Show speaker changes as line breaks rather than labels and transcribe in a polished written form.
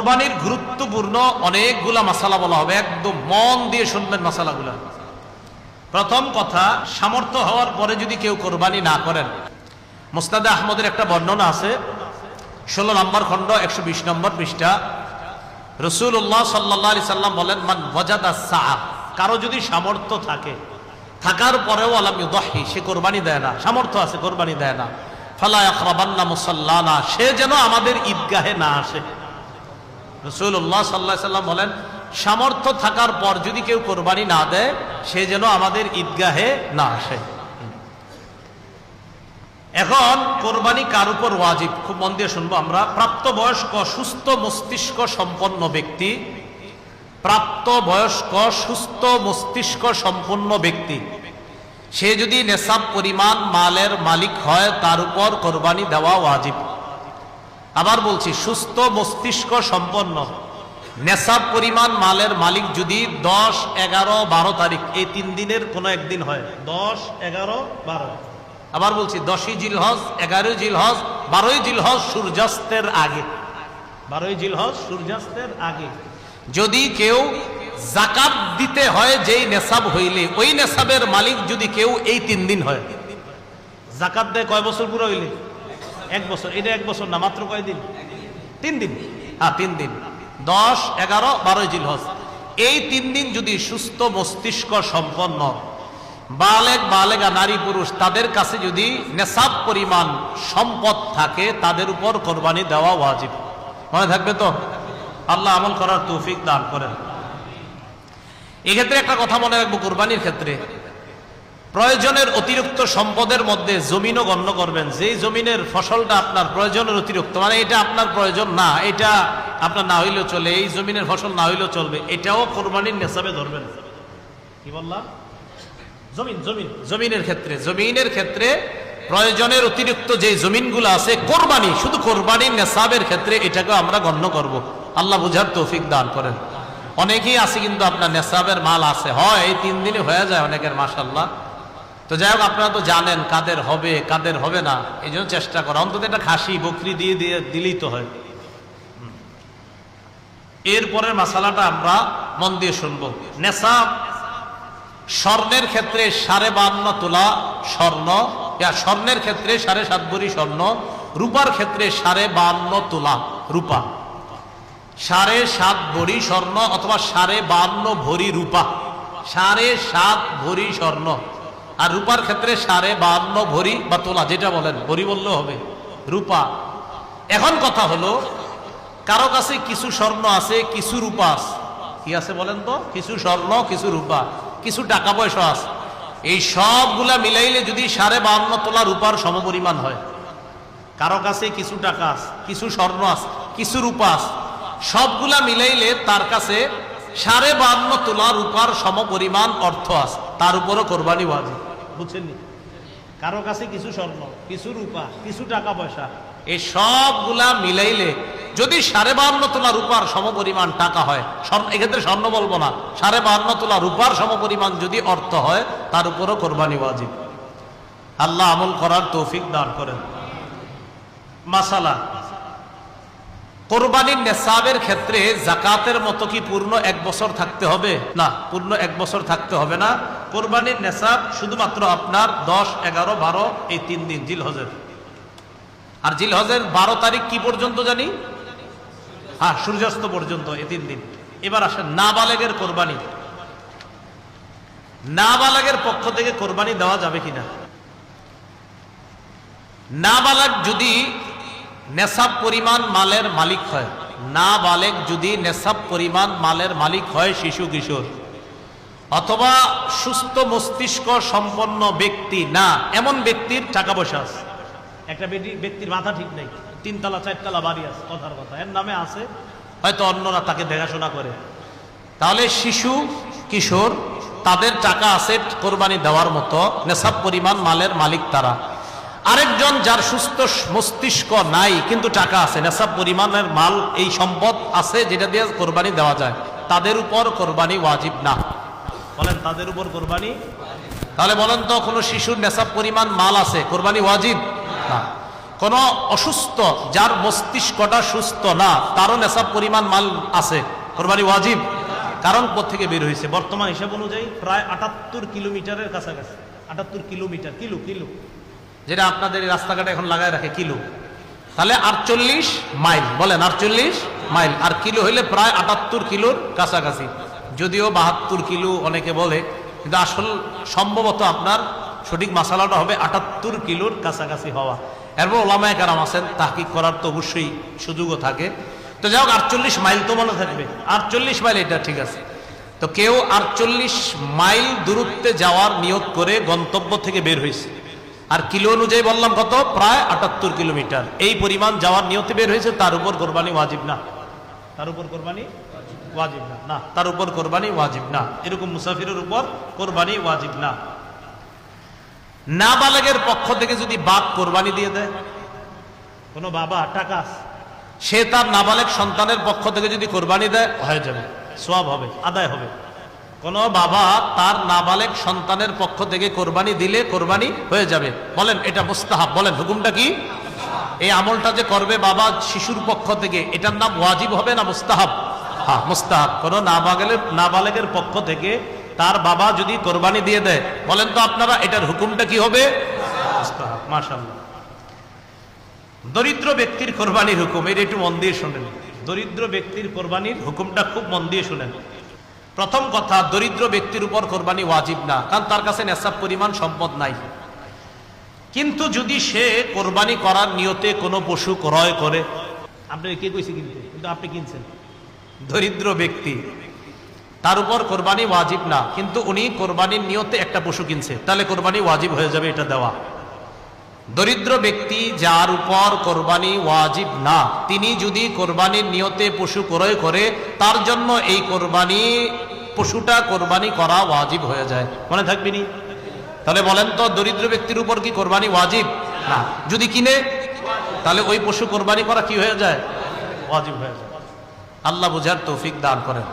কোরবানির গুরুত্বপূর্ণ অনেকগুলা মাসালা বলা হবে, একদম মন দিয়ে শুনবেন মাসালাগুলা। প্রথম কথা, সামর্থ্য হওয়ার পরে যদি কেউ কোরবানি না করেন, মুসনাদে আহমদের একটা বর্ণনা আছে, 16 নম্বর খণ্ড 120 নম্বর পৃষ্ঠা। রাসূলুল্লাহ সাল্লাল্লাহু আলাইহি সাল্লাম বলেন, মান ওয়াজাদা সাআ, কারো যদি সামর্থ্য থাকে, থাকার পরেও আলাম ইউদাহি, সে কোরবানি দেয় না, সামর্থ্য আছে কোরবানি দেয় না, ফালা ইয়াকরাবান্না মুসাল্লানা, সে যেন আমাদের ঈদগাহে না আসে। রাসূলুল্লাহ সাল্লাল্লাহু আলাইহি সাল্লাম বলেন, সামর্থ্য থাকার পর যদি কেউ কোরবানি না দেয়, সে যেন আমাদের ঈদগাহে না আসে। এখন কোরবানি কার উপর ওয়াজিব, খুব মন দিয়ে শুনবো আমরা। প্রাপ্তবয়স্ক সুস্থ মস্তিষ্ক সম্পন্ন ব্যক্তি, প্রাপ্তবয়স্ক সুস্থ মস্তিষ্ক সম্পন্ন ব্যক্তি, সে যদি নেসাব পরিমাণ মালের মালিক হয়, তার উপর কোরবানি দেওয়া ওয়াজিব। আবার বলছি, সুস্থ মস্তিষ্ক সম্পন্ন নেসাব পরিমাণ মালের মালিক যদি 10, 11, 12 তারিখ এই 3 দিনের কোনো একদিন হয়, 10, 11, 12, আবার বলছি 10ই জিলহজ, 11ই জিলহজ, 12ই জিলহজ সূর্যাস্তের আগে, 12ই জিলহজ সূর্যাস্তের আগে যদি কেউ যাকাত দিতে হয়, যেই নেসাব হইলে ওই নেসাবের মালিক যদি কেউ এই 3 দিন হয়, যাকাত দেয় কয় বছর পুরো হইলে? 1 বছর। এটা 1 বছর না, মাত্র কয় দিন? 3 দিন। হ্যাঁ, 3 দিন, 10, 11, 12 জিলহজ, এই 3 দিন যদি সুস্থ মস্তিষ্ক সম্পন্ন বালেগা নারী পুরুষ, তাদের কাছে যদি নেসাব পরিমাণ সম্পদ থাকে, তাদের উপর কোরবানি দেওয়া ওয়াজিব। মনে থাকবে তো? আল্লাহ আমল করার তৌফিক দান করেন। এক্ষেত্রে একটা কথা মনে রাখবো, কোরবানির ক্ষেত্রে প্রয়োজনের অতিরিক্ত সম্পদের মধ্যে জমিনও গণ্য করবেন। যেই জমিনের ফসলটা আপনার প্রয়োজনের অতিরিক্ত, মানে এটা আপনার প্রয়োজন না, এটা আপনার না হইলেও চলে, এই জমিনের ফসল না হইলেও চলবে, এটাও কোরবানির নেসাবে ধরবেন। কি বললাম? জমিনের ক্ষেত্রে প্রয়োজনের অতিরিক্ত যে জমিনগুলো আছে, কোরবানি, শুধু কোরবানির নেসাবের ক্ষেত্রে এটাকে আমরা গণ্য করব। আল্লাহ বুঝার তৌফিক দান করেন। অনেকেই আছে কিন্তু আপনার নেসাবের মাল আছে, হয় এই 3 দিনে হয়ে যায় অনেকের, মাশাআল্লাহ। তো যাই হোক, আপনারা তো জানেন কাদের হবে কাদের হবে না, এই জন্য চেষ্টা করা, অন্তত একটা খাসি বকরি দিয়ে দিলেই তো হয়। এরপরের মাসালাটা আমরা মন দিয়ে শুনবো। নেসাব স্বর্ণের ক্ষেত্রে 52.5 তোলা স্বর্ণ, স্বর্ণের ক্ষেত্রে 7.5 ভরি স্বর্ণ, রূপার ক্ষেত্রে 52.5 তোলা রূপা, 7.5 ভরি স্বর্ণ অথবা 52.5 ভরি রূপা, 7.5 ভরি স্বর্ণ, আর রূপার ক্ষেত্রে 52.5 ভরি বা তোলা, যেটা বলেন, ভরি বললেও হবে, রূপা। এখন কথা হলো, কারো কাছে কিছু স্বর্ণ আছে, কিছু রূপা আছে। কি আছে বলেন তো? কিছু স্বর্ণ, কিছু রূপা, কিছু টাকা পয়সা আছে। এই সবগুলা মিলাইলে যদি 52.5 তোলা রূপার সমপরিমাণ হয়, কারো কাছে কিছু টাকা আছে, কিছু স্বর্ণ আছে, কিছু রূপা আছে, সবগুলা মিলাইলে তার কাছে 52.5 তোলা রূপার সমপরিমাণ অর্থ আছে, তার উপরও কোরবানি ওয়াজিব। বুঝছেন? কারো কাছে কিছু স্বর্ণ, কিছু রূপা, কিছু টাকা পয়সা, এই সবগুলা মিলাইলে যদি 52.5 তোলা রূপার সমপরিমাণ টাকা হয়, এক্ষেত্রে স্বর্ণ বলবো না, 52.5 তোলা রূপার সমপরিমাণ যদি অর্থ হয়, তার উপরও কোরবানি ওয়াজিব। আল্লাহ আমল করার তৌফিক দান করেন। মাসালা, কোরবানির নেসাবের ক্ষেত্রে যাকাতের মতো কি পূর্ণ 1 বছর থাকতে হবে? না, পূর্ণ 1 বছর থাকতে হবে না। কোরবানির নেসাব শুধুমাত্র আপনার 10, 11, 12 এই 3 দিন জিলহজের। আর জিলহজের 12 তারিখ কি পর্যন্ত জানি? হ্যাঁ, সূর্যাস্ত পর্যন্ত, এই 3 দিন। এবার আসেন নাবালেগের কোরবানি। নাবালেগের পক্ষ থেকে কোরবানি দেওয়া যাবে কিনা? নাবালেগ যদি নেসাব পরিমাণ মালের মালিক হয়, নাবালেগ যদি নেসাব পরিমাণ মালের মালিক হয়, শিশু কিশোর অথবা সুস্থ মস্তিষ্ক সম্পন্ন ব্যক্তি না, এমন ব্যক্তির টাকা পয়সা আছে। একটা ব্যক্তির মাথা ঠিক নেই, 3 তলা 4 তলা বাড়ি আছে, কথার কথা, এর নামে আছে, হয়তো অন্যরা তাকে দেখাশোনা করে, তাহলে শিশু কিশোর তাদের টাকা আছে কোরবানি দেওয়ার মতো, নেসাব পরিমাণ মালের মালিক তারা। আরেকজন যার সুস্থ মস্তিষ্ক নাই কিন্তু টাকা আছে, নেসাব পরিমাণের মাল, এই সম্পদ আছে যেটা দিয়ে কোরবানি দেওয়া যায়, তাদের উপর কোরবানি ওয়াজিব না। বলেন, তাদের উপর কোরবানি? তাহলে বলেন তো, কোনো শিশুর নেসাব পরিমাণ মাল আছে, কোরবানি ওয়াজিব না। কোন অসুস্থ, যার মস্তিষ্কটা সুস্থ না, তারও নেশাব পরিমাণ মাল আছে, কোরবানি ওয়াজিব। কারণ থেকে বের হয়েছে বর্তমান হিসাব অনুযায়ী প্রায় 78 কিলোমিটারের কাছাকাছি। 78 কিলোমিটার, কিলো, যেটা আপনাদের রাস্তাঘাটে এখন লাগায় রাখে কিলো, তাহলে 48 মাইল, বলেন 48 মাইল, আর কিলো হইলে প্রায় 78 কিলোর কাছাকাছি। যদিও 72 কিলো অনেকে বলে, কিন্তু আসল সম্ভবত আপনার সঠিক মাসালাটা হবে 78 কিলোর কাছাকাছি হওয়া। এরপর ওলামায়ে কেরাম আছেন, তাহকিক করার তো অবশ্যই সুযোগও থাকে। তো যাই হোক 48 মাইল তো মনে থাকবে, 48 মাইল, এটা ঠিক আছে। তো কেউ 48 মাইল দূরত্বে যাওয়ার নিয়ত করে গন্তব্য থেকে বের হয়েছে, আর কিলো অনুযায়ী বললাম কত, প্রায় 78 কিলোমিটার, এই পরিমাণ যাওয়ার নিয়তে বের হয়েছে, তার উপর কোরবানি ওয়াজিব না, তার উপর কোরবানি ওয়াজিব না, না তার উপর কোরবানি ওয়াজিব না। এরকম মুসাফিরের উপর কোরবানি ওয়াজিব না। নাবালেগের পক্ষ থেকে যদি বাপ কোরবানি দিয়ে দেয়, কোন বাবা টাকা আছে, সে তার নাবালেগ সন্তানের পক্ষ থেকে যদি কোরবানি দেয়, হয়ে যাবে, সওয়াব হবে, আদায় হবে। কোন বাবা তার নাবালেগ সন্তানের পক্ষ থেকে কোরবানি দিলে কোরবানি হয়ে যাবে। বলেন এটা মুস্তাহাব, বলেন হুকুমটা কি? এই আমলটা যে করবে বাবা শিশুর পক্ষ থেকে, এটার নাম ওয়াজিব হবে না মুস্তাহাব? হ্যাঁ, মুস্তাহাব। কোন নাবালেগের পক্ষ থেকে তার বাবা যদি কোরবানি দিয়ে দেয়, বলেন তো আপনারা এটার হুকুমটা কি হবে? মুস্তাহাব। মাশাআল্লাহ। দরিদ্র ব্যক্তির কোরবানির হুকুম, এটা একটু মন দিয়ে শোনেন। দরিদ্র ব্যক্তির কোরবানির হুকুমটা খুব মন দিয়ে শোনেন। প্রথম কথা, দরিদ্র ব্যক্তির উপর কোরবানি ওয়াজিব না, কারণ তার কাছে নেশাব পরিমাণ সম্পদ নাই। কিন্তু যদি সে কোরবানি করার নিয়তে কোনো পশু ক্রয় করে, আপনি কে কইছে কিনতে, কিন্তু আপনি কিনছেন, দরিদ্র ব্যক্তি, তার উপর কোরবানি ওয়াজিব না, কিন্তু উনি কোরবানির নিয়তে একটা পশু কিনছে, তাহলে কোরবানি ওয়াজিব হয়ে যাবে এটা দেওয়া। দরিদ্র ব্যক্তি যার উপর কোরবানি ওয়াজিব না, তিনি যদি কোরবানির নিয়তে পশু ক্রয় করে, তার জন্য এই কোরবানি পশুটা কোরবানি করা ওয়াজিব হয়ে যায়। মনে থাকবে নি? তাহলে বলেন তো, দরিদ্র ব্যক্তির উপর কি কোরবানি ওয়াজিব না? যদি কিনে, তাহলে ওই পশু কোরবানি করা কি হয়ে যায়? ওয়াজিব হয়ে যায়। আল্লাহ বুঝার তৌফিক দান করেন।